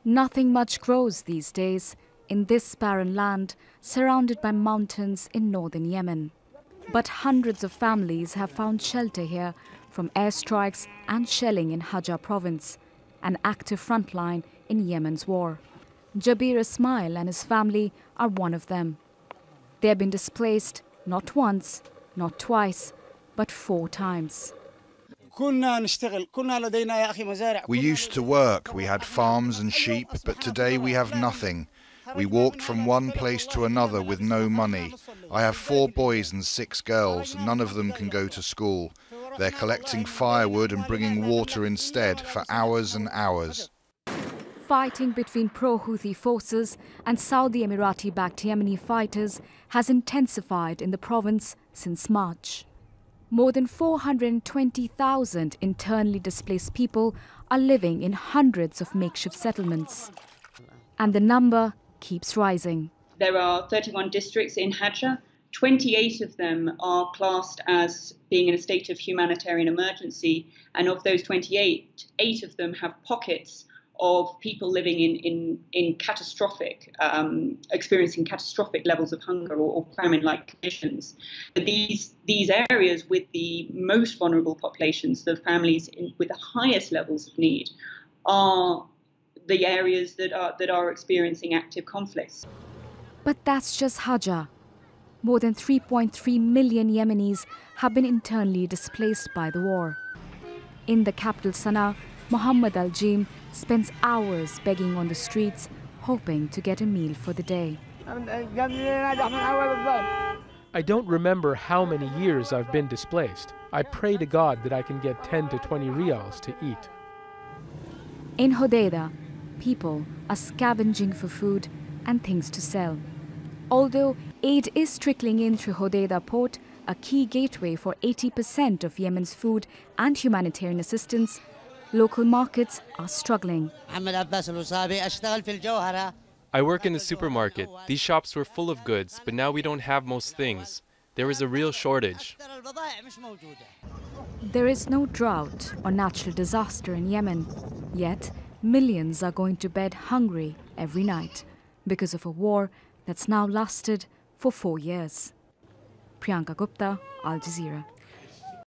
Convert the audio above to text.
Nothing much grows these days in this barren land surrounded by mountains in northern Yemen. But hundreds of families have found shelter here from airstrikes and shelling in Hajj province, an active frontline in Yemen's war. Jazeera ISMAEEL and his family are one of them. They have been displaced not once, not twice, but 4 times. We used to work, we had farms and sheep, but today we have nothing. We walked from one place to another with no money. I have 4 boys and 6 girls, none of them can go to school. They're collecting firewood and bringing water instead for hours and hours. Fighting between pro-Houthi forces and Saudi Emirati-backed Yemeni fighters has intensified in the province since March. More than 420,000 internally displaced people are living in hundreds of makeshift settlements. And the number keeps rising. There are 31 districts in Hajj. 28 of them are classed as being in a state of humanitarian emergency. And of those 28, 8 of them have pockets of people living in catastrophic, experiencing catastrophic levels of hunger or famine-like conditions. But these areas with the most vulnerable populations, the families with the highest levels of need, are the areas that are experiencing active conflicts. But that's just Hajj. More than 3.3 million Yemenis have been internally displaced by the war. In the capital Sana'a, Mohammed al-Jim spends hours begging on the streets, hoping to get a meal for the day. I don't remember how many years I've been displaced. I pray to God that I can get 10 to 20 riyals to eat. In HODEIDAH, people are scavenging for food and things to sell. Although aid is trickling in through HODEIDAH port, a key gateway for 80% of Yemen's food and humanitarian assistance, local markets are struggling. I work in the supermarket. These shops were full of goods, but now we don't have most things. There is a real shortage. There is no drought or natural disaster in Yemen, yet millions are going to bed hungry every night because of a war that's now lasted for 4 years. Priyanka, Gupta, Al Jazeera.